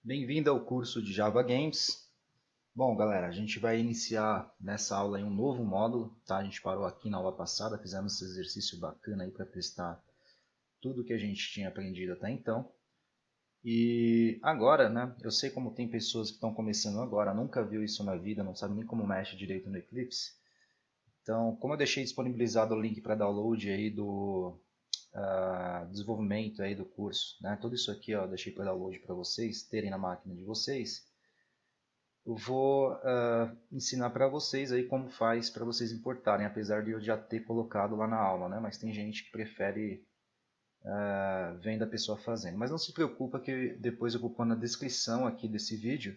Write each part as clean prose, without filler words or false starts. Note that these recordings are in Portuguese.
Bem-vindo ao curso de Java Games. Bom, galera, a gente vai iniciar nessa aula aí um novo módulo, tá? A gente parou aqui na aula passada, fizemos esse exercício bacana aí para testar tudo que a gente tinha aprendido até então. E agora, né, eu sei como tem pessoas que estão começando agora, nunca viu isso na vida, não sabe nem como mexe direito no Eclipse. Então, como eu deixei disponibilizado o link para download aí do desenvolvimento aí do curso, né? Tudo isso aqui ó, eu deixei para download para vocês terem na máquina de vocês. Eu vou ensinar para vocês aí como faz para vocês importarem, apesar de eu já ter colocado lá na aula, né? Mas tem gente que prefere vendo a pessoa fazendo. Mas não se preocupa que depois eu vou pôr na descrição aqui desse vídeo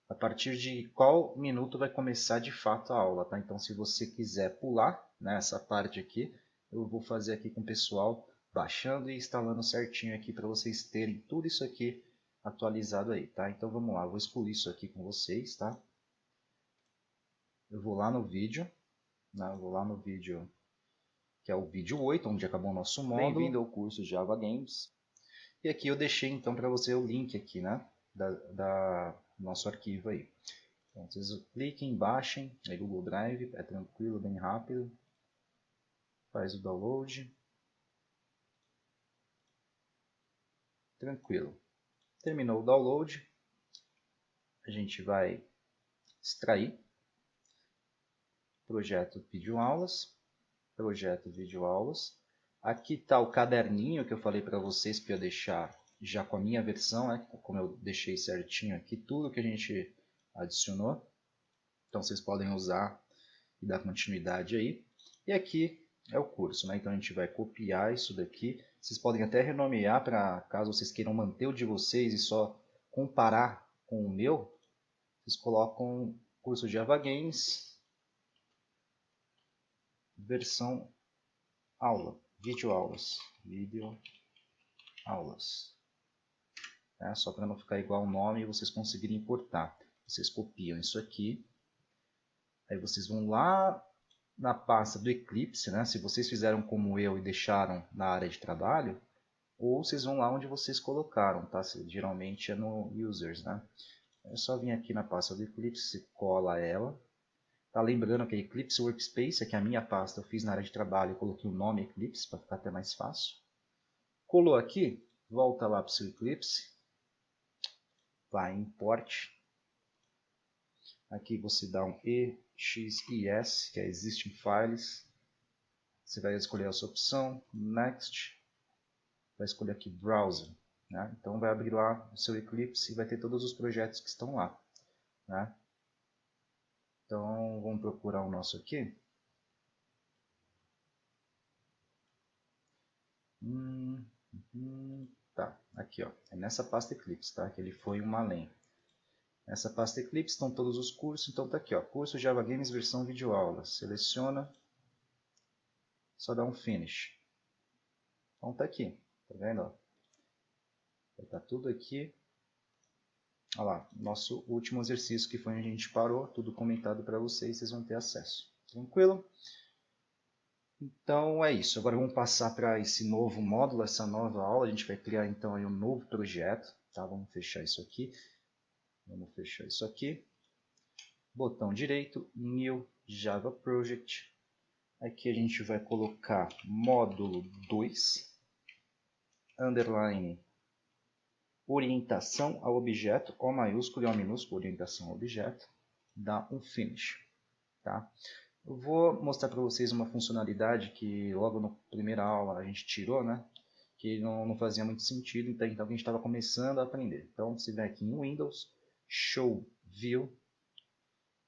a partir de qual minuto vai começar de fato a aula, tá? Então se você quiser pular, né, essa parte aqui, eu vou fazer aqui com o pessoal baixando e instalando certinho aqui para vocês terem tudo isso aqui atualizado aí, tá? Então vamos lá, eu vou excluir isso aqui com vocês, tá? Eu vou lá no vídeo, né? Eu vou lá no vídeo que é o vídeo 8, onde acabou o nosso módulo. Bem-vindo ao curso Java Games. E aqui eu deixei então para você o link aqui, né? Da nosso arquivo aí. Então vocês cliquem, baixem, aí Google Drive, é tranquilo, bem rápido. Faz o download. Tranquilo. Terminou o download, a gente vai extrair projeto videoaulas, projeto videoaulas. Aqui está o caderninho que eu falei para vocês para eu deixar já com a minha versão, né? Como eu deixei certinho aqui tudo que a gente adicionou. Então vocês podem usar e dar continuidade aí. E aqui é o curso, né? Então a gente vai copiar isso daqui. Vocês podem até renomear para caso vocês queiram manter o de vocês e só comparar com o meu. Vocês colocam curso Java Games, versão aula, vídeo aulas, só para não ficar igual o nome e vocês conseguirem importar. Vocês copiam isso aqui, aí vocês vão lá na pasta do Eclipse, né? Se vocês fizeram como eu e deixaram na área de trabalho, ou vocês vão lá onde vocês colocaram, tá? Geralmente é no Users, né? É só vir aqui na pasta do Eclipse, cola ela. Tá lembrando que a Eclipse Workspace, que é a minha pasta, eu fiz na área de trabalho e coloquei o nome Eclipse para ficar até mais fácil. Colou aqui, volta lá para o seu Eclipse, vai em Import. Aqui você dá um EXIS, que é Existing Files. Você vai escolher a sua opção, Next. Vai escolher aqui Browser. Né? Então vai abrir lá o seu Eclipse e vai ter todos os projetos que estão lá. Né? Então vamos procurar o nosso aqui. Tá, aqui ó, é nessa pasta Eclipse, tá? Que ele foi uma além. Nessa pasta Eclipse estão todos os cursos, então tá aqui ó, curso Java Games versão videoaula. Seleciona, só dá um Finish. Então tá aqui, tá vendo? Ó? Vai estar tudo aqui. Olha lá, nosso último exercício que foi onde a gente parou, tudo comentado para vocês, vocês vão ter acesso. Tranquilo? Então é isso, agora vamos passar para esse novo módulo, essa nova aula, a gente vai criar então aí um novo projeto, tá? Vamos fechar isso aqui, botão direito, New Java Project, aqui a gente vai colocar módulo 2, underline, orientação ao objeto, O maiúsculo e O minúsculo, orientação ao objeto, dá um Finish, tá? Eu vou mostrar para vocês uma funcionalidade que logo na primeira aula a gente tirou, né? Que não fazia muito sentido, então a gente estava começando a aprender. Então você vem aqui em Windows, Show View,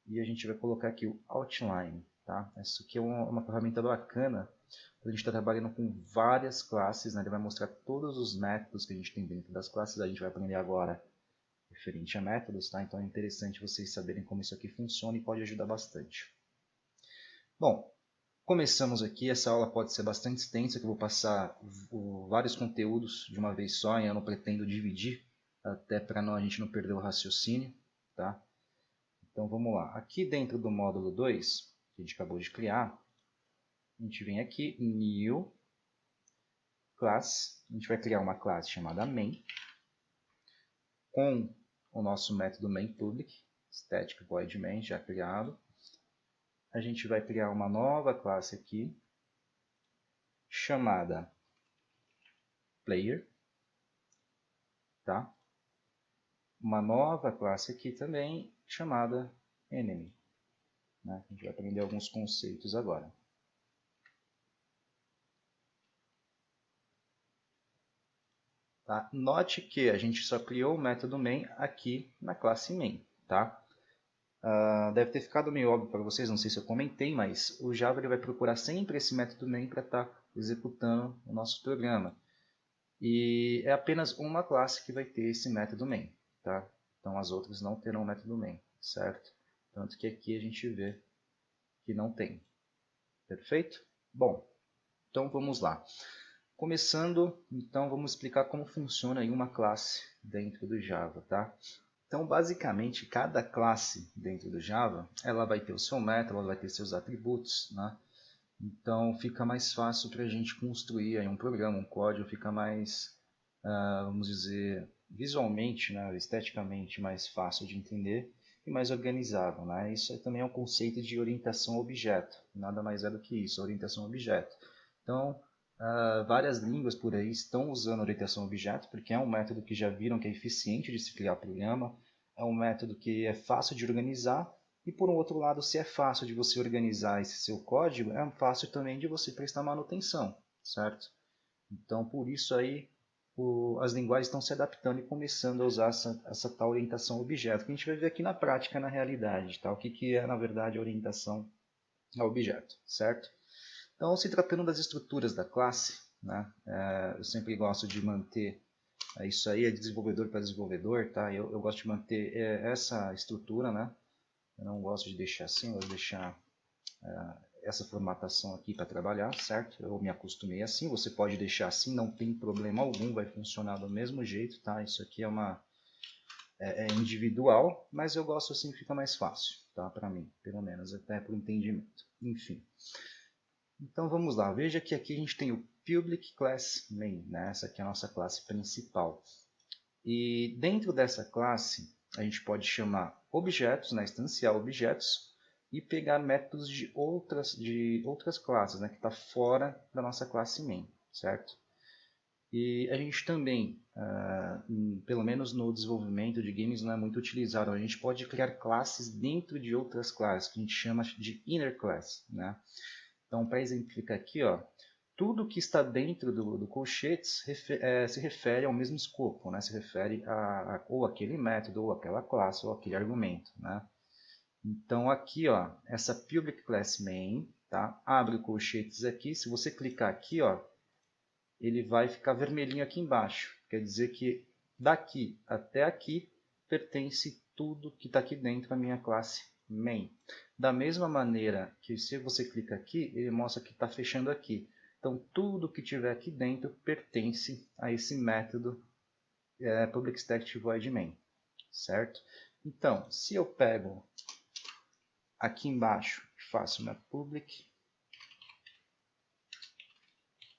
e a gente vai colocar aqui o Outline. Tá? Isso aqui é uma ferramenta bacana, a gente está trabalhando com várias classes, né? Ele vai mostrar todos os métodos que a gente tem dentro das classes, a gente vai aprender agora referente a métodos, tá? Então é interessante vocês saberem como isso aqui funciona e pode ajudar bastante. Bom, começamos aqui, essa aula pode ser bastante extensa, que eu vou passar vários conteúdos de uma vez só, e eu não pretendo dividir, até para a gente não perder o raciocínio. Tá? Então vamos lá, aqui dentro do módulo 2, que a gente acabou de criar, a gente vem aqui, New Class, a gente vai criar uma classe chamada Main, com o nosso método main public, static void main já criado. A gente vai criar uma nova classe aqui, chamada player, tá? Uma nova classe aqui também, chamada enemy, né? A gente vai aprender alguns conceitos agora. Tá? Note que a gente só criou o método main aqui na classe main, tá? Deve ter ficado meio óbvio para vocês, não sei se eu comentei, mas o Java ele vai procurar sempre esse método main para estar executando o nosso programa. E é apenas uma classe que vai ter esse método main, tá? Então as outras não terão método main, certo? Tanto que aqui a gente vê que não tem. Perfeito? Bom, então vamos lá. Começando, então vamos explicar como funciona aí uma classe dentro do Java, tá? Então, basicamente, cada classe dentro do Java, ela vai ter o seu método, ela vai ter seus atributos, né? Então, fica mais fácil para a gente construir aí um programa, um código, fica mais, vamos dizer, visualmente, né? Esteticamente mais fácil de entender e mais organizável, né? Isso também é um conceito de orientação a objeto, nada mais é do que isso, orientação a objeto. Então, várias línguas por aí estão usando orientação a objeto, porque é um método que já viram que é eficiente de se criar programa, é um método que é fácil de organizar, e por um outro lado, se é fácil de você organizar esse seu código, é fácil também de você prestar manutenção, certo? Então, por isso aí, as linguagens estão se adaptando e começando a usar essa tal orientação a objeto, que a gente vai ver aqui na prática, na realidade, tá? O que é, na verdade, a orientação a objeto, certo? Então, se tratando das estruturas da classe, né, eu sempre gosto de manter, isso aí é de desenvolvedor para desenvolvedor, tá? Eu gosto de manter essa estrutura, né? Eu não gosto de deixar assim, eu gosto de deixar essa formatação aqui para trabalhar, certo? Eu me acostumei assim, você pode deixar assim, não tem problema algum, vai funcionar do mesmo jeito, tá? Isso aqui é individual, mas eu gosto assim, fica mais fácil, tá? Para mim, pelo menos, até para o entendimento. Enfim. Então vamos lá, veja que aqui a gente tem o public class main, né? Essa aqui é a nossa classe principal. E dentro dessa classe a gente pode chamar objetos, né? Instanciar objetos e pegar métodos de outras classes, né? Que está fora da nossa classe main, certo? E a gente também, pelo menos no desenvolvimento de games, não é muito utilizado. A gente pode criar classes dentro de outras classes, que a gente chama de inner class, né? Então, para exemplificar aqui, ó, tudo que está dentro do colchetes se refere ao mesmo escopo, né? Se refere ou aquele método, ou aquela classe, ou aquele argumento, né? Então, aqui, ó, essa public class main, tá? Abre o colchetes aqui. Se você clicar aqui, ó, ele vai ficar vermelhinho aqui embaixo. Quer dizer que daqui até aqui pertence tudo que está aqui dentro da minha classe main. Da mesma maneira que se você clica aqui, ele mostra que está fechando aqui. Então, tudo que tiver aqui dentro pertence a esse método public static void main, certo? Então, se eu pego aqui embaixo e faço uma public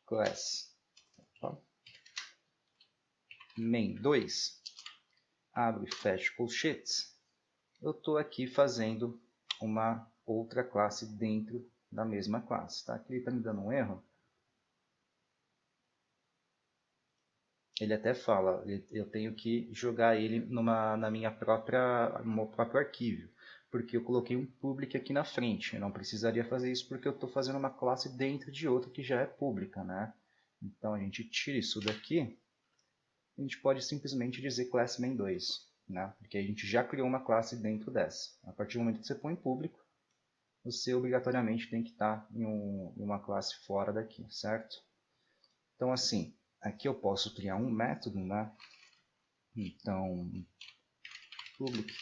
class main 2, abro e fecho colchetes, eu estou aqui fazendo uma outra classe dentro da mesma classe. Tá? Aqui ele está me dando um erro. Ele até fala, eu tenho que jogar ele no meu próprio arquivo, porque eu coloquei um public aqui na frente. Eu não precisaria fazer isso porque eu estou fazendo uma classe dentro de outra que já é pública, né? Então a gente tira isso daqui. A gente pode simplesmente dizer class main 2, né? Porque a gente já criou uma classe dentro dessa. A partir do momento que você põe público, você obrigatoriamente tem que estar em uma classe fora daqui, certo? Então, assim, aqui eu posso criar um método, né? Então, public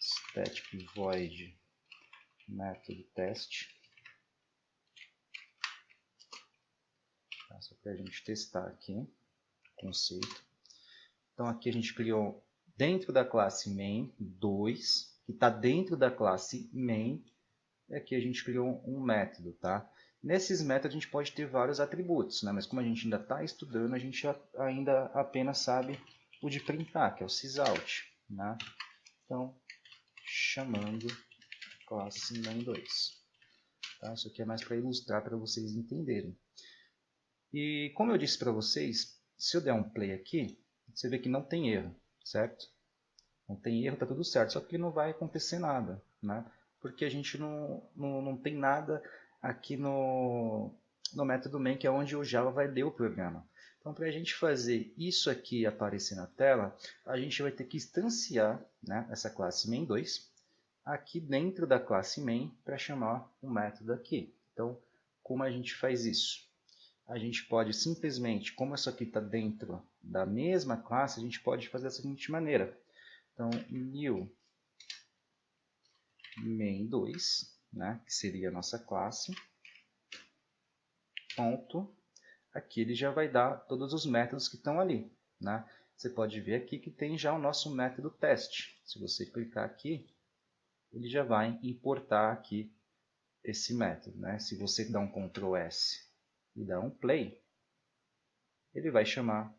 static void método test. Tá? Só para a gente testar aqui o conceito. Então, aqui a gente criou dentro da classe main 2, que está dentro da classe main, e aqui a gente criou um método, tá? Nesses métodos a gente pode ter vários atributos, né? Mas como a gente ainda está estudando, a gente ainda apenas sabe o de printar, que é o sysout, né? Então, chamando classe main2. Tá? Isso aqui é mais para ilustrar, para vocês entenderem. E como eu disse para vocês, se eu der um play aqui, você vê que não tem erro, certo? Não tem erro, está tudo certo, só que não vai acontecer nada, né? Porque a gente não tem nada aqui no método main, que é onde o Java vai ler o programa. Então, para a gente fazer isso aqui aparecer na tela, a gente vai ter que instanciar, né, essa classe main2 aqui dentro da classe main para chamar um método aqui. Então, como a gente faz isso? A gente pode simplesmente, como isso aqui está dentro da mesma classe, a gente pode fazer da seguinte maneira. Então, new main2, né, que seria a nossa classe, ponto, aqui ele já vai dar todos os métodos que estão ali, né? Você pode ver aqui que tem já o nosso método teste. Se você clicar aqui, ele já vai importar aqui esse método, né? Se você dá um Ctrl S e dá um play, ele vai chamar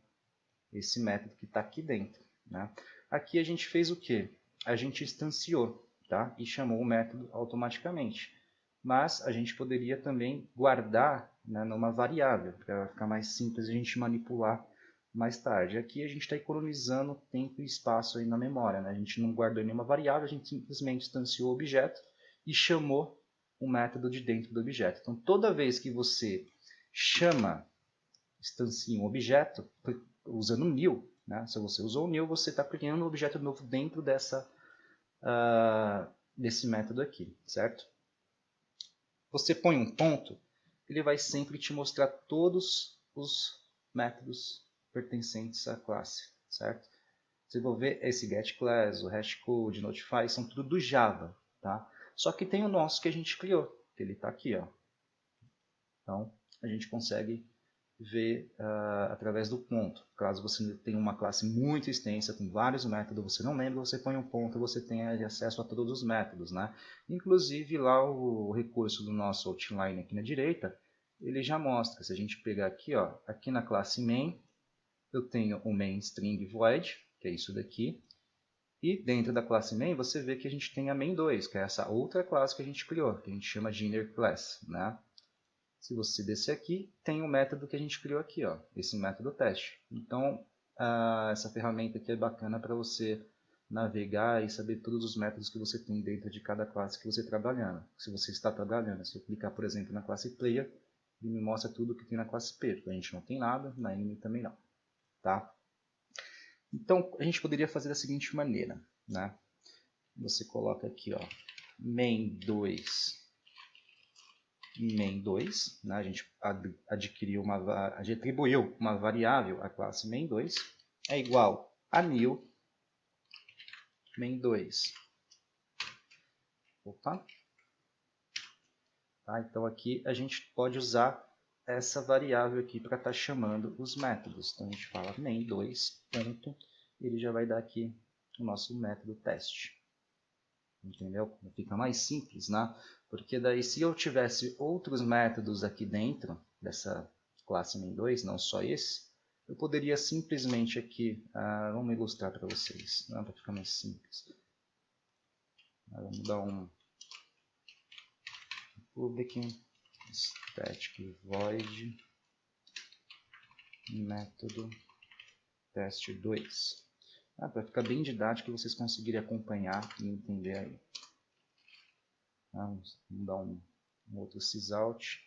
esse método que está aqui dentro, né? Aqui a gente fez o quê? A gente instanciou, tá? E chamou o método automaticamente. Mas a gente poderia também guardar, né, numa variável, para ficar mais simples a gente manipular mais tarde. Aqui a gente está economizando tempo e espaço aí na memória, né? A gente não guardou nenhuma variável, a gente simplesmente instanciou o objeto e chamou o método de dentro do objeto. Então, toda vez que você instancia um objeto, usando new, né? Se você usou o new, você está criando um objeto novo dentro desse método aqui, certo? Você põe um ponto, ele vai sempre te mostrar todos os métodos pertencentes à classe, certo? Você vai ver esse getClass, o hashcode, notify, são tudo do Java, tá? Só que tem o nosso que a gente criou, que ele está aqui, ó. Então, a gente consegue ver através do ponto. Caso você tenha uma classe muito extensa, com vários métodos, você não lembra, você põe um ponto, você tem acesso a todos os métodos, né? Inclusive lá o recurso do nosso outline aqui na direita, ele já mostra. Se a gente pegar aqui, ó, aqui na classe main, eu tenho o main string void, que é isso daqui, e dentro da classe main você vê que a gente tem a main2, que é essa outra classe que a gente criou, que a gente chama de inner class, né? Se você descer aqui, tem o método que a gente criou aqui, ó, esse método teste. Então, essa ferramenta aqui é bacana para você navegar e saber todos os métodos que você tem dentro de cada classe que você está trabalhando. Se você está trabalhando, se eu clicar, por exemplo, na classe player, ele me mostra tudo que tem na classe player. A gente não tem nada, na enemy também não. Tá? Então, a gente poderia fazer da seguinte maneira, né? Você coloca aqui, ó, main2, né? A gente adquiriu a gente atribuiu uma variável à classe main2 é igual a new main2. Opa. Tá? Então aqui a gente pode usar essa variável aqui para estar chamando os métodos. Então a gente fala main2 ponto, ele já vai dar aqui o nosso método teste. Entendeu? Fica mais simples, né? Porque daí se eu tivesse outros métodos aqui dentro dessa classe main2, não só esse, eu poderia simplesmente aqui, vamos ilustrar para vocês, né? Para ficar mais simples. Vamos dar um public static void método teste2. Para ficar bem didático e vocês conseguirem acompanhar e entender aí. Vamos dar um outro sysout.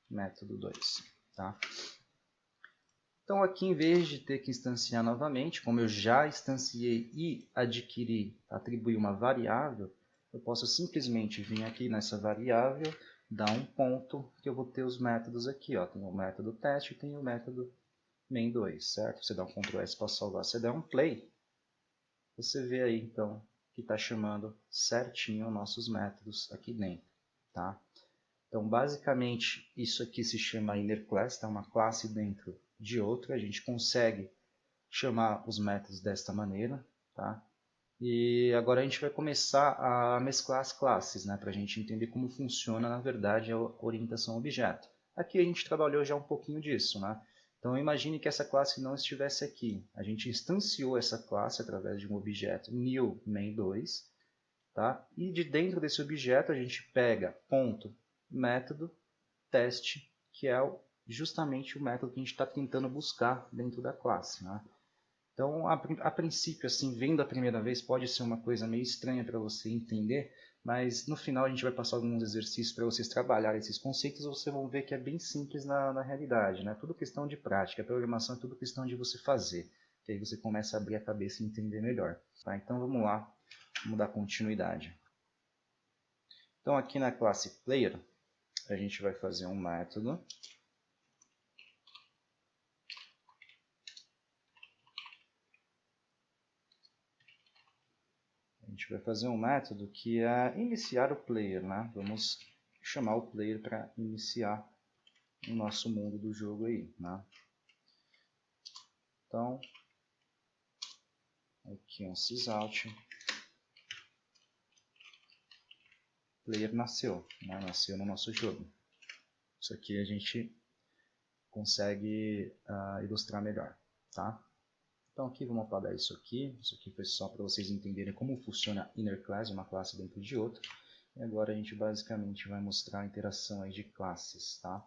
Método 2. Tá? Então aqui, em vez de ter que instanciar novamente, como eu já instanciei e atribuir uma variável, eu posso simplesmente vir aqui nessa variável, dar um ponto, que eu vou ter os métodos aqui. Ó. Tem o método teste e tem o método main2, certo? Você dá um Ctrl S para salvar. Você der um play, você vê aí então que está chamando certinho nossos métodos aqui dentro. Tá? Então, basicamente, isso aqui se chama inner class, tá? Uma classe dentro de outra. A gente consegue chamar os métodos desta maneira, tá? E agora a gente vai começar a mesclar as classes, né, para a gente entender como funciona, na verdade, a orientação a objeto. Aqui a gente trabalhou já um pouquinho disso, né? Então imagine que essa classe não estivesse aqui. A gente instanciou essa classe através de um objeto new main2, tá? E de dentro desse objeto a gente pega ponto método teste, que é justamente o método que a gente está tentando buscar dentro da classe, né? Então, a princípio, assim, vendo a primeira vez, pode ser uma coisa meio estranha para você entender, mas no final a gente vai passar alguns exercícios para vocês trabalharem esses conceitos e vocês vão ver que é bem simples na realidade, né? Tudo questão de prática, a programação é tudo questão de você fazer, que aí você começa a abrir a cabeça e entender melhor. Tá? Então vamos lá, vamos dar continuidade. Então aqui na classe Player, a gente vai fazer um método que é iniciar o player, né? Vamos chamar o player para iniciar o nosso mundo do jogo aí, né? Então, aqui um sysout, player nasceu, né? Nasceu no nosso jogo. Isso aqui a gente consegue ilustrar melhor, tá? Então aqui vamos apagar isso aqui foi só para vocês entenderem como funciona inner class, uma classe dentro de outra. E agora a gente basicamente vai mostrar a interação aí de classes, tá?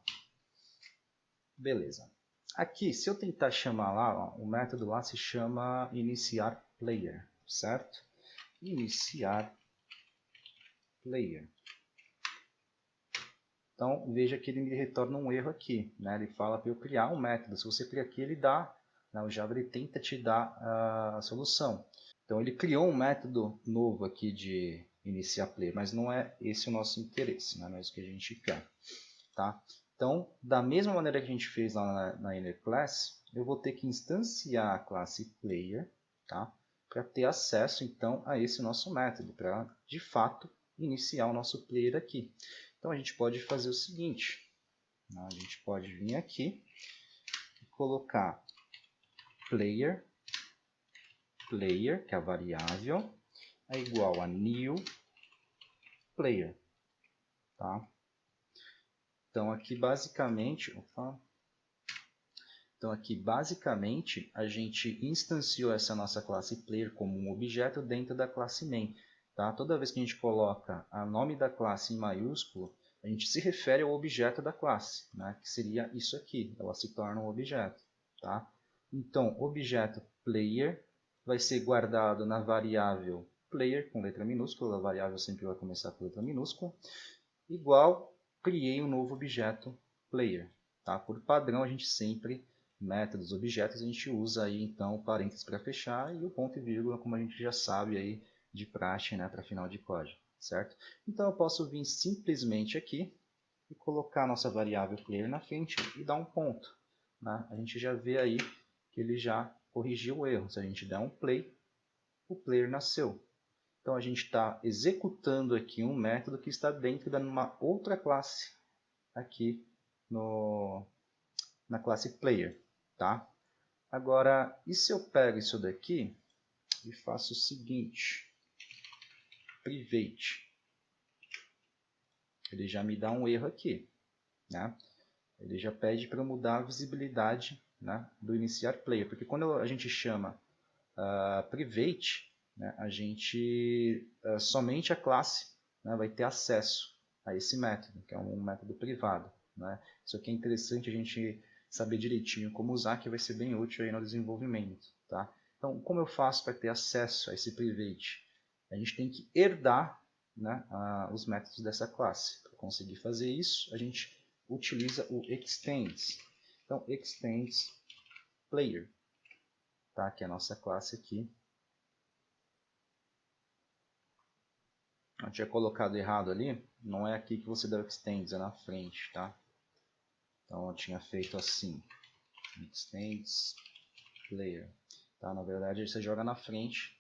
Beleza. Aqui, se eu tentar chamar lá, ó, o método lá se chama iniciar player, certo? Iniciar player. Então, veja que ele me retorna um erro aqui, né? Ele fala para eu criar um método. Se você cria aqui, ele dá, né? O Java ele tenta te dar a solução. Então, ele criou um método novo aqui de iniciar player, mas não é esse o nosso interesse, né? Não é isso que a gente quer, tá? Então, da mesma maneira que a gente fez lá na inner class, eu vou ter que instanciar a classe player, tá? Para ter acesso, então, a esse nosso método, para, de fato, iniciar o nosso player aqui. Então, a gente pode fazer o seguinte, né? A gente pode vir aqui e colocar player, que é a variável, é igual a new player, tá? Então, aqui basicamente, a gente instanciou essa nossa classe player como um objeto dentro da classe main. Tá? Toda vez que a gente coloca o nome da classe em maiúsculo, a gente se refere ao objeto da classe, né? Que seria isso aqui, ela se torna um objeto. Tá? Então, objeto player vai ser guardado na variável player, com letra minúscula, a variável sempre vai começar com letra minúscula, igual, criei um novo objeto player. Tá? Por padrão, a gente sempre, métodos, objetos, a gente usa aí então parênteses para fechar e o ponto e vírgula, como a gente já sabe aí de praxe, né, para final de código, certo? Então eu posso vir simplesmente aqui e colocar a nossa variável player na frente e dar um ponto, né? A gente já vê aí que ele já corrigiu o erro. Se a gente der um play, o player nasceu. Então a gente está executando aqui um método que está dentro de uma outra classe aqui na classe player, tá? Agora, e se eu pego isso daqui e faço o seguinte, private, ele já me dá um erro aqui, né? Ele já pede para eu mudar a visibilidade, né, do iniciar player, porque quando a gente chama private, né, a gente somente a classe, né, vai ter acesso a esse método, que é um método privado, né? Isso aqui é interessante a gente saber direitinho como usar, que vai ser bem útil aí no desenvolvimento, tá? Então, como eu faço para ter acesso a esse private? A gente tem que herdar, né, os métodos dessa classe. Para conseguir fazer isso, a gente utiliza o extends. Então, extends player, tá? Que é a nossa classe aqui. Eu tinha colocado errado ali, não é aqui que você dá o extends, é na frente, tá? Então eu tinha feito assim, extends player, tá? Na verdade você joga na frente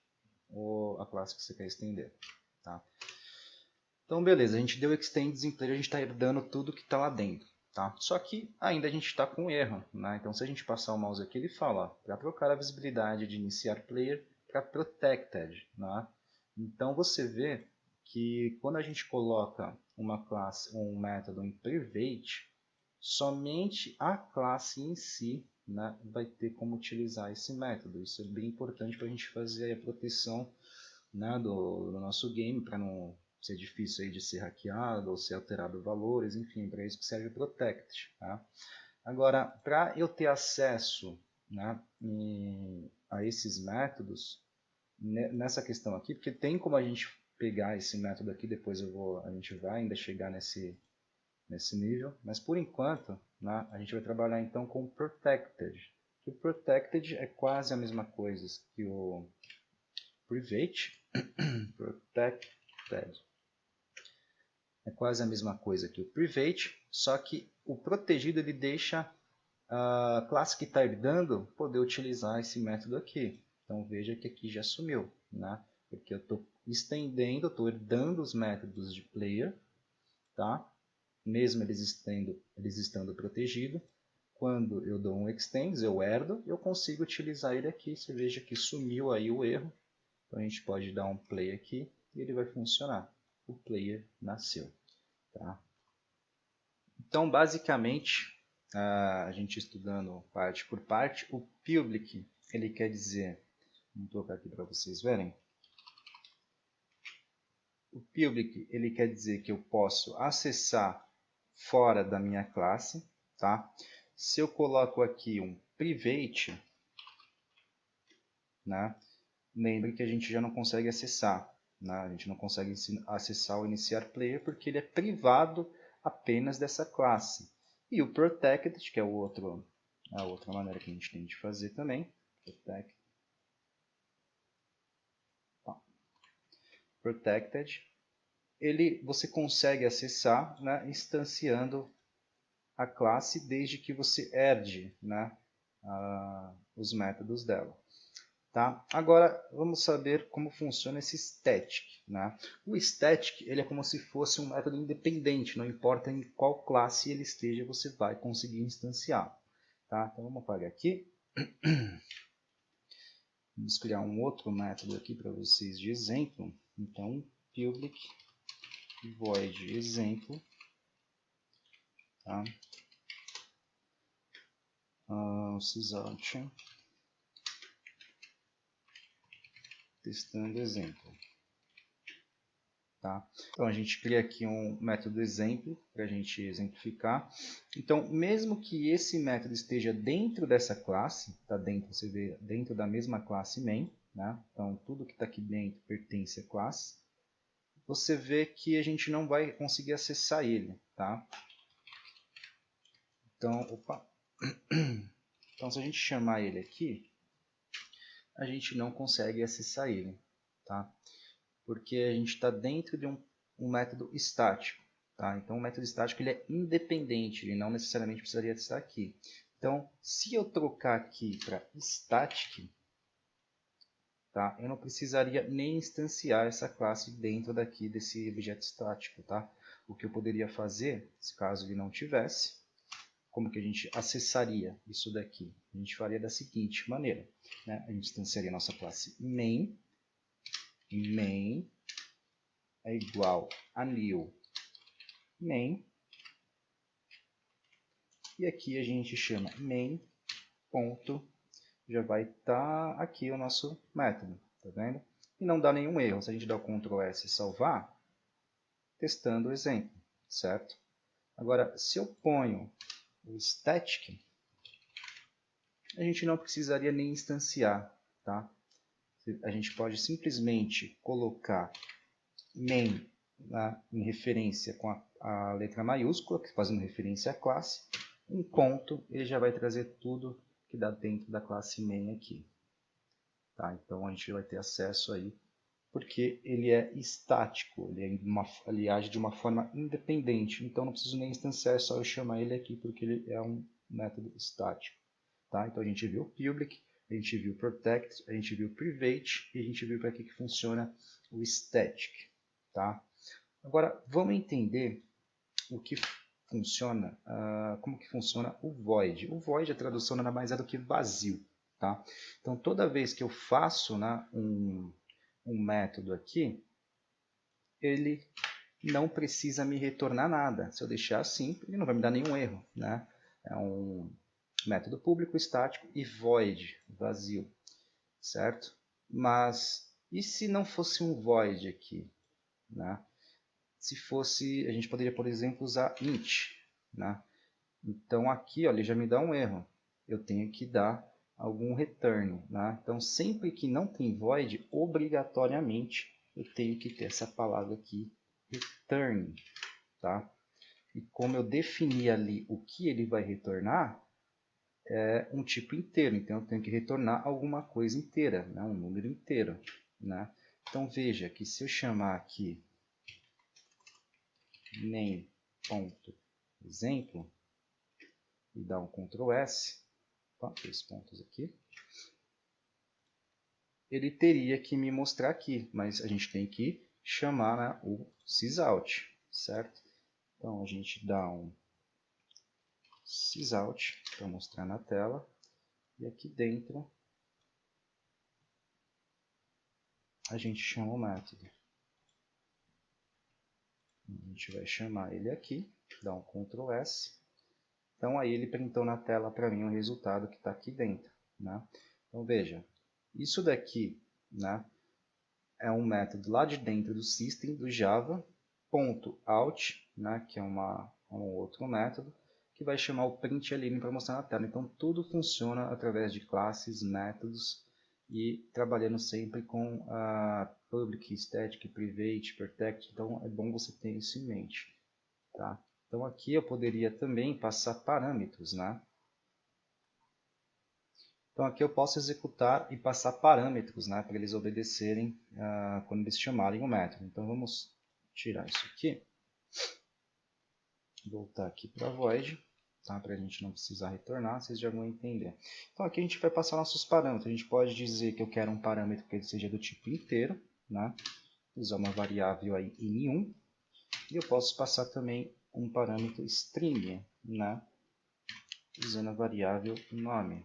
a classe que você quer estender, tá? Então beleza, a gente deu extends em player, a gente está herdando tudo que está lá dentro, tá? Só que ainda a gente está com erro, né? Então se a gente passar o mouse aqui, ele fala, para trocar a visibilidade de iniciar player, para protected, né? Então você vê que quando a gente coloca uma classe, um método em private, somente a classe em si, né, vai ter como utilizar esse método. Isso é bem importante para a gente fazer a proteção, né, do nosso game, para não ser difícil aí de ser hackeado ou ser alterado valores, enfim, para isso que serve o protect. Tá? Agora, para eu ter acesso, né, a esses métodos, nessa questão aqui, porque tem como a gente pegar esse método aqui, depois a gente vai ainda chegar nesse nível, mas por enquanto, né, a gente vai trabalhar então com o protected. O protected é quase a mesma coisa que o private. Protected é quase a mesma coisa que o private, só que o protegido ele deixa a classe que está herdando poder utilizar esse método aqui. Então veja que aqui já sumiu, né? Porque eu estou estendendo, estou herdando os métodos de player, tá? Mesmo eles estando protegidos. Quando eu dou um extends, eu herdo, eu consigo utilizar ele aqui. Você veja que sumiu aí o erro. Então a gente pode dar um play aqui e ele vai funcionar. O player nasceu. Tá? Então basicamente, a gente estudando parte por parte, o public ele quer dizer, vou colocar aqui para vocês verem. O public ele quer dizer que eu posso acessar fora da minha classe, tá? Se eu coloco aqui um private, né? Lembre que a gente já não consegue acessar, né? A gente não consegue acessar o iniciar player porque ele é privado apenas dessa classe. E o protected, que é a outra maneira que a gente tem de fazer também, protected, você consegue acessar, né, instanciando a classe desde que você herde, né, os métodos dela. Tá? Agora vamos saber como funciona esse static. Né? O static ele é como se fosse um método independente, não importa em qual classe ele esteja, você vai conseguir instanciar. Tá? Então vamos apagar aqui. Vamos criar um outro método aqui para vocês de exemplo. Então public void exemplo. Tá? Sysout testando exemplo. Tá? Então a gente cria aqui um método exemplo para a gente exemplificar. Então, mesmo que esse método esteja dentro dessa classe, tá dentro, você vê, dentro da mesma classe main, né? Então tudo que está aqui dentro pertence à classe, você vê que a gente não vai conseguir acessar ele. Tá? Então se a gente chamar ele aqui, a gente não consegue acessar ele. Tá? Porque a gente está dentro de um método estático. Tá? Então, o método estático ele é independente, ele não necessariamente precisaria estar aqui. Então, se eu trocar aqui para static, tá? Eu não precisaria nem instanciar essa classe dentro daqui desse objeto estático. Tá? O que eu poderia fazer, se caso ele não tivesse, como que a gente acessaria isso daqui? A gente faria da seguinte maneira. Né? A gente instanciaria a nossa classe main é igual a new main, e aqui a gente chama main ponto, já vai estar aqui o nosso método, tá vendo? E não dá nenhum erro, se a gente dá o Ctrl S e salvar, testando o exemplo, certo? Agora, se eu ponho o static, a gente não precisaria nem instanciar, tá? A gente pode simplesmente colocar main em referência com a letra maiúscula, fazendo referência à classe, um ponto, ele já vai trazer tudo que dá dentro da classe main aqui. Tá? Então a gente vai ter acesso aí, porque ele é estático, ele age de uma forma independente, então não preciso nem instanciar, é só eu chamar ele aqui, porque ele é um método estático. Tá? Então a gente viu o public, a gente viu o protect, a gente viu o private, e a gente viu para que funciona o static. Tá? Agora vamos entender o que funciona, como que funciona o void. O void, a tradução nada mais é do que vazio. tá? Então, toda vez que eu faço, né, um método aqui, ele não precisa me retornar nada. Se eu deixar assim, ele não vai me dar nenhum erro, né? É um método público, estático e void, vazio, certo? Mas e se não fosse um void aqui, né? Se fosse, a gente poderia, por exemplo, usar int, né? Então aqui, ó, ele já me dá um erro. Eu tenho que dar algum return, né? Então sempre que não tem void, obrigatoriamente eu tenho que ter essa palavra aqui, return, tá? E como eu defini ali o que ele vai retornar, é um tipo inteiro, então eu tenho que retornar alguma coisa inteira, né? Um número inteiro, né? Então veja que se eu chamar aqui name.exemplo e dar um Ctrl S, opa, 2 pontos aqui, ele teria que me mostrar aqui, mas a gente tem que chamar, né, o sysout, certo? Então a gente dá um sysout para mostrar na tela, e aqui dentro a gente chama o método. A gente vai chamar ele aqui, dá um Ctrl S. Então aí ele printou na tela para mim o resultado que está aqui dentro, né? Então veja, isso daqui, né, é um método lá de dentro do system do Java, .out, né, que é um outro método, que vai chamar o println para mostrar na tela. Então tudo funciona através de classes, métodos e trabalhando sempre com a public, static, private, protect. Então é bom você ter isso em mente, tá? Então aqui eu poderia também passar parâmetros, né? Então aqui eu posso executar e passar parâmetros, né, para eles obedecerem quando eles chamarem o método. Então vamos tirar isso aqui, voltar aqui para void, tá, para a gente não precisar retornar, vocês já vão entender. Então aqui a gente vai passar nossos parâmetros. A gente pode dizer que eu quero um parâmetro que ele seja do tipo inteiro, né, usar uma variável aí in1, e eu posso passar também um parâmetro string, né, usando a variável nome.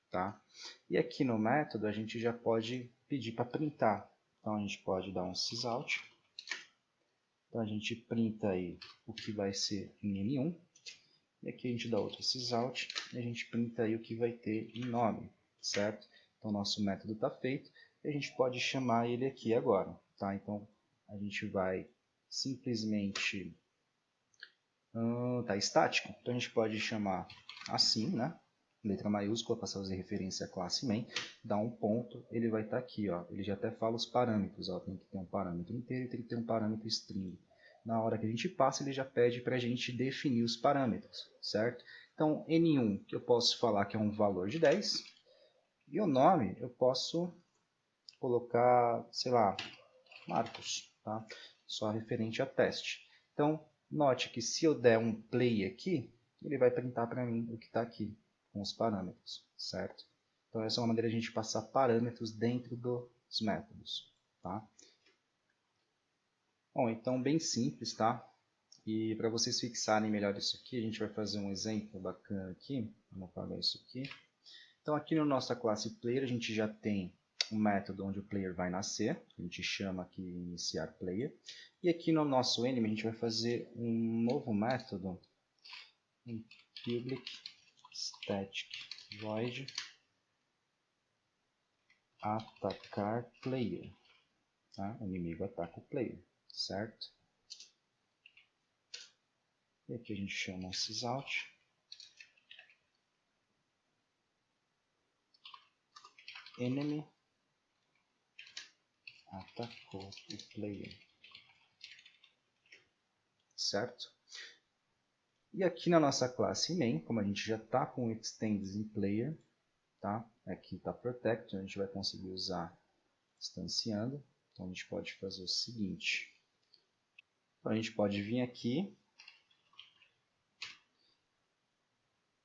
Tá? E aqui no método a gente já pode pedir para printar. Então a gente pode dar um sysout. Então a gente printa aí o que vai ser em N1. E aqui a gente dá outro sysout e a gente printa aí o que vai ter em nome, certo? Então nosso método está feito e a gente pode chamar ele aqui agora, tá? Então a gente vai simplesmente tá estático. Então a gente pode chamar assim, né? Letra maiúscula, passar a fazer referência à classe main, dá um ponto, ele vai estar aqui, ó. Ele já até fala os parâmetros, ó. Tem que ter um parâmetro inteiro e tem que ter um parâmetro string. Na hora que a gente passa, ele já pede para a gente definir os parâmetros, certo? Então, N1, que eu posso falar que é um valor de 10, e o nome eu posso colocar, sei lá, Marcos, tá? Só referente a teste. Então, note que se eu der um play aqui, ele vai printar para mim o que está aqui, com os parâmetros, certo? Então, essa é uma maneira de a gente passar parâmetros dentro dos métodos, tá? Bom, então, bem simples, tá? E para vocês fixarem melhor isso aqui, a gente vai fazer um exemplo bacana aqui. Vamos apagar isso aqui. Então, aqui na nossa classe player, a gente já tem um método onde o player vai nascer. A gente chama aqui iniciar player. E aqui no nosso enemy, a gente vai fazer um novo método, um public static void atacar player. Tá? O inimigo ataca o player, certo? E aqui a gente chama um sysout. Enemy atacou o player, certo? E aqui na nossa classe main, como a gente já está com o extends em player, tá? Aqui está protect, a gente vai conseguir usar instanciando. Então a gente pode fazer o seguinte. Então, a gente pode vir aqui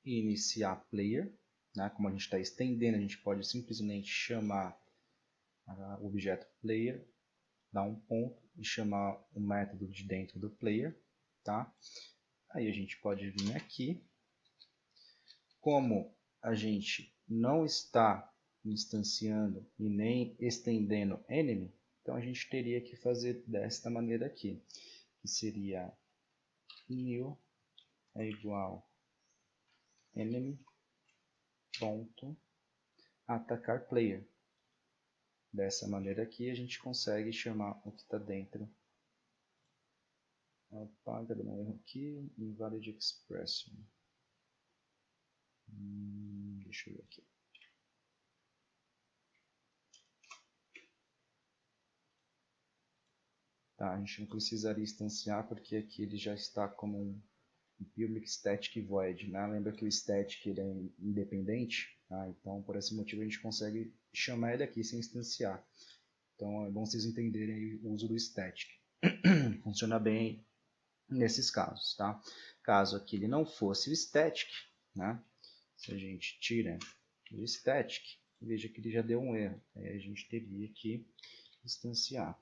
e iniciar player, né? Como a gente está estendendo, a gente pode simplesmente chamar o objeto player, dar um ponto e chamar o método de dentro do player, tá? Aí a gente pode vir aqui, como a gente não está instanciando e nem estendendo enemy, então a gente teria que fazer desta maneira aqui, que seria new é igual enemy ponto atacar player. Dessa maneira aqui a gente consegue chamar o que está dentro. Opa, está dando um erro aqui, invalid expression. Deixa eu ver aqui. Tá, a gente não precisaria instanciar porque aqui ele já está como um public static void, né? Lembra que o static ele é independente, tá? Então por esse motivo a gente consegue chamar ele aqui sem instanciar. Então é bom vocês entenderem aí o uso do static. Funciona bem nesses casos, tá? Caso aqui ele não fosse o static, né? Se a gente tira o static, veja que ele já deu um erro. Aí a gente teria que instanciar.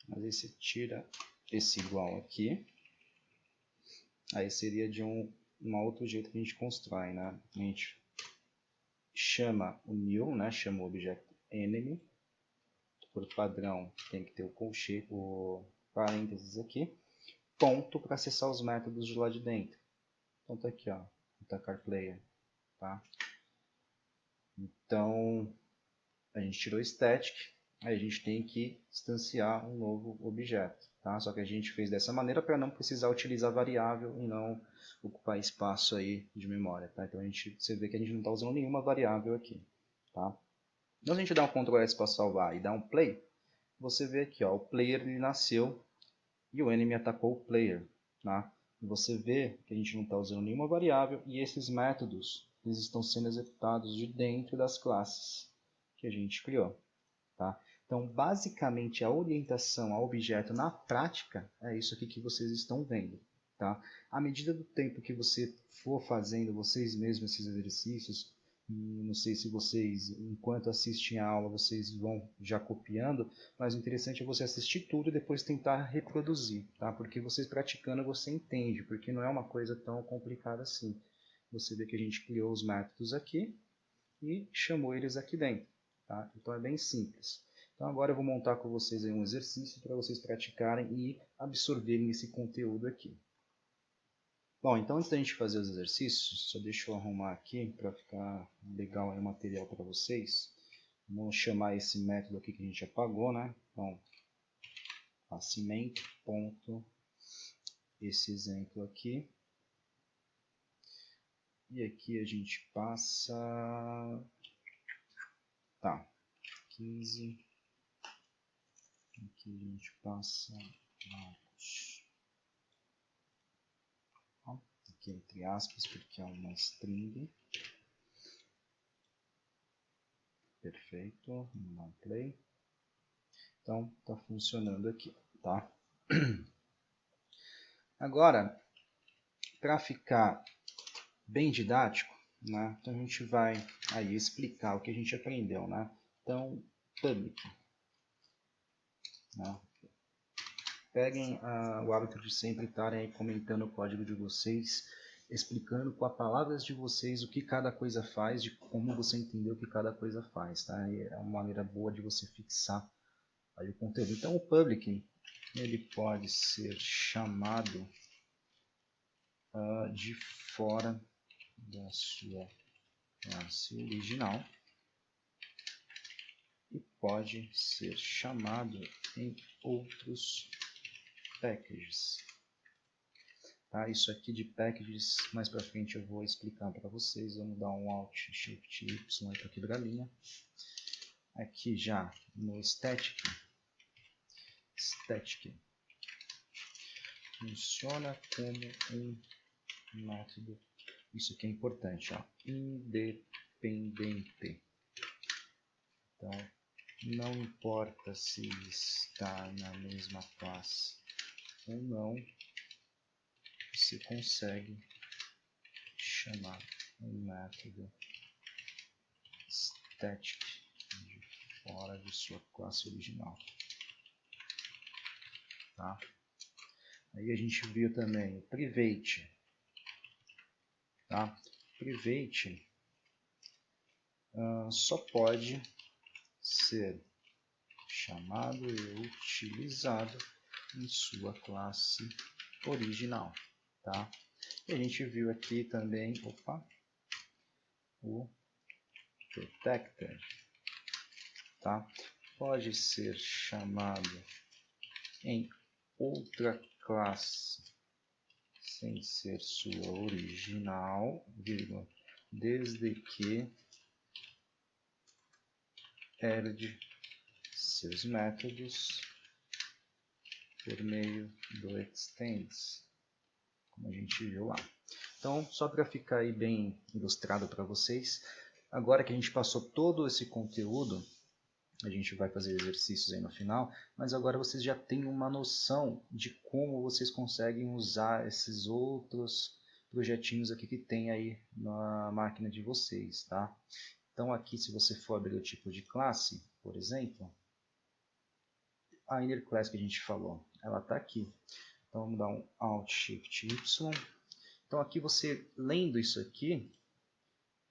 Mas aí você tira esse igual aqui. Aí seria de um outro jeito que a gente constrói, né? A gente chama o new, né? Chama o objeto enemy. Por padrão tem que ter o parênteses aqui. Ponto para acessar os métodos de lá de dentro. Então tá aqui, ó, atacar player, tá? Então a gente tirou static, aí a gente tem que instanciar um novo objeto, tá? Só que a gente fez dessa maneira para não precisar utilizar variável e não ocupar espaço aí de memória, tá? Então você vê que a gente não está usando nenhuma variável aqui, tá? Então se a gente dá um Ctrl S para salvar e dar um play, você vê aqui, ó, o player ele nasceu e o enemy atacou o player, tá? E você vê que a gente não está usando nenhuma variável e esses métodos eles estão sendo executados de dentro das classes que a gente criou, tá? Então, basicamente, a orientação ao objeto na prática é isso aqui que vocês estão vendo, tá? À medida do tempo que você for fazendo vocês mesmos esses exercícios, não sei se vocês, enquanto assistem a aula, vocês vão já copiando, mas o interessante é você assistir tudo e depois tentar reproduzir, tá? Porque vocês praticando você entende, porque não é uma coisa tão complicada assim. Você vê que a gente criou os métodos aqui e chamou eles aqui dentro, tá? Então é bem simples. Então agora eu vou montar com vocês aí um exercício para vocês praticarem e absorverem esse conteúdo aqui. Bom, então antes da gente fazer os exercícios, só deixa eu arrumar aqui para ficar legal aí o material para vocês. Vamos chamar esse método aqui que a gente apagou, né? Então, cimento, ponto, esse exemplo aqui. E aqui a gente passa... Tá, 15. Aqui a gente passa... Aqui entre aspas, porque é uma string. Perfeito, vamos dar um play. Então, está funcionando aqui, tá? Agora, para ficar bem didático, né? Então a gente vai aí explicar o que a gente aprendeu, né? Então, public. Né? Peguem o hábito de sempre estarem aí comentando o código de vocês, explicando com as palavras de vocês o que cada coisa faz, de como você entendeu o que cada coisa faz, tá? E é uma maneira boa de você fixar aí o conteúdo. Então o public, ele pode ser chamado de fora da sua classe original e pode ser chamado em outros packages. Tá? Isso aqui de packages, mais para frente eu vou explicar para vocês. Vamos dar um Alt, Shift, Y para quebrar a linha. Aqui já no static funciona como um método, isso aqui é importante, ó, independente. Então, não importa se está na mesma classe ou não, você consegue chamar um método static de fora de sua classe original. Tá? Aí a gente viu também o private. tá? Private só pode ser chamado e utilizado em sua classe original, tá? E a gente viu aqui também, o protector, tá? Pode ser chamado em outra classe sem ser sua original, vírgula, desde que herde seus métodos por meio do extends, como a gente viu lá. Então, só para ficar aí bem ilustrado para vocês, agora que a gente passou todo esse conteúdo, a gente vai fazer exercícios aí no final, mas agora vocês já têm uma noção de como vocês conseguem usar esses outros projetinhos aqui que tem aí na máquina de vocês, tá? Então aqui, se você for abrir o tipo de classe, por exemplo, a inner class que a gente falou, ela está aqui. Então vamos dar um Alt Shift Y. Então aqui você, lendo isso aqui,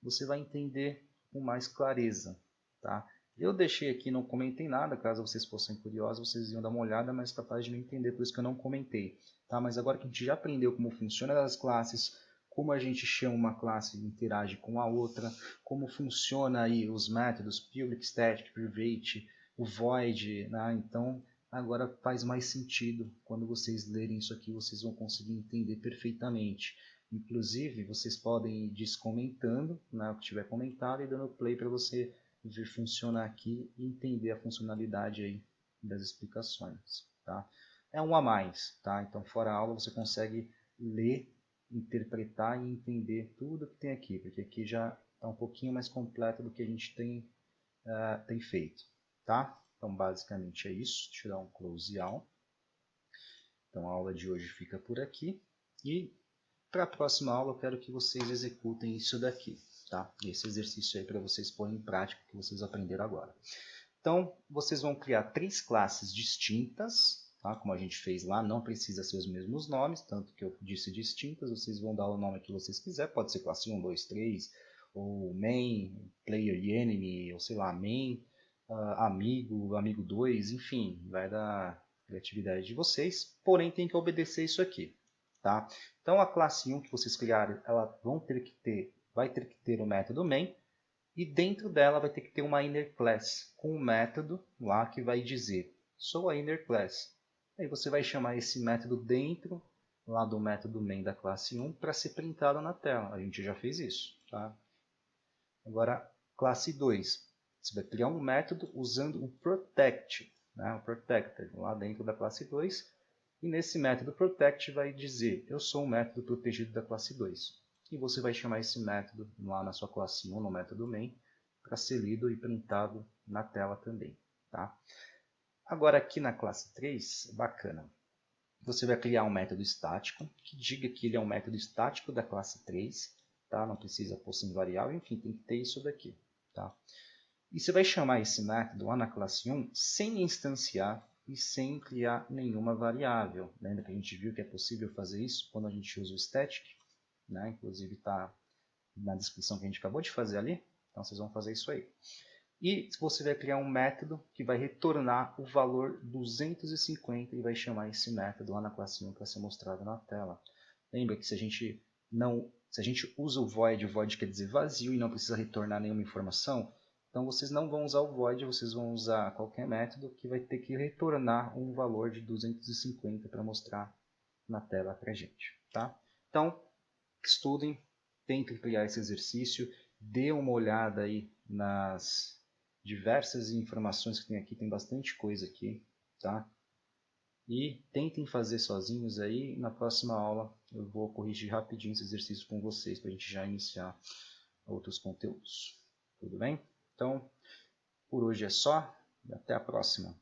você vai entender com mais clareza, tá? Eu deixei aqui, não comentei nada, caso vocês fossem curiosos, vocês iam dar uma olhada, mas capaz de não entender, por isso que eu não comentei, tá? Mas agora que a gente já aprendeu como funciona as classes, como a gente chama uma classe e interage com a outra, como funciona aí os métodos public, static, private, o void, né? Então agora faz mais sentido. Quando vocês lerem isso aqui, vocês vão conseguir entender perfeitamente. Inclusive, vocês podem ir descomentando, né, o que tiver comentado, e dando play para você ver funcionar aqui e entender a funcionalidade aí das explicações, tá? É um a mais, tá? Então, fora a aula, você consegue ler, interpretar e entender tudo que tem aqui, porque aqui já está um pouquinho mais completo do que a gente tem feito, tá? Então, basicamente é isso. Deixa eu dar um close all. Então, a aula de hoje fica por aqui e para a próxima aula eu quero que vocês executem isso daqui, tá? Esse exercício aí para vocês porem em prática que vocês aprenderam agora. Então, vocês vão criar 3 classes distintas, tá? Como a gente fez lá, não precisa ser os mesmos nomes, tanto que eu disse distintas, vocês vão dar o nome que vocês quiserem, pode ser classe 1, 2, 3, ou main, player e enemy, ou sei lá, main, amigo, amigo 2, enfim, vai da criatividade de vocês, porém tem que obedecer isso aqui. Tá? Então a classe 1 que vocês criarem, ela vai ter que ter o método main, e dentro dela vai ter que ter uma inner class, com um método lá que vai dizer, sou a inner class. Aí você vai chamar esse método dentro lá do método main da classe 1 para ser printado na tela. A gente já fez isso. Tá? Agora, classe 2. Você vai criar um método usando o protect, né? O protector, lá dentro da classe 2. E nesse método protect vai dizer, eu sou um método protegido da classe 2. E você vai chamar esse método lá na sua classe 1, no método main, para ser lido e printado na tela também. Tá? Agora aqui na classe 3, bacana. Você vai criar um método estático, que diga que ele é um método estático da classe 3, tá? Não precisa pôr sem variável, enfim, tem que ter isso daqui. Tá? E você vai chamar esse método lá na classe 1 sem instanciar e sem criar nenhuma variável. Lembra que a gente viu que é possível fazer isso quando a gente usa o static? Né? Inclusive está na descrição que a gente acabou de fazer ali. Então vocês vão fazer isso aí. E você vai criar um método que vai retornar o valor 250 e vai chamar esse método lá na classe 1 para ser mostrado na tela. Lembra que se a gente usa o void quer dizer vazio e não precisa retornar nenhuma informação, então vocês não vão usar o void, vocês vão usar qualquer método que vai ter que retornar um valor de 250 para mostrar na tela para a gente. Tá? Então, estudem, tentem criar esse exercício, dê uma olhada aí nas diversas informações que tem aqui, tem bastante coisa aqui, tá? E tentem fazer sozinhos aí, na próxima aula eu vou corrigir rapidinho esse exercício com vocês, para a gente já iniciar outros conteúdos. Tudo bem? Então, por hoje é só, e até a próxima.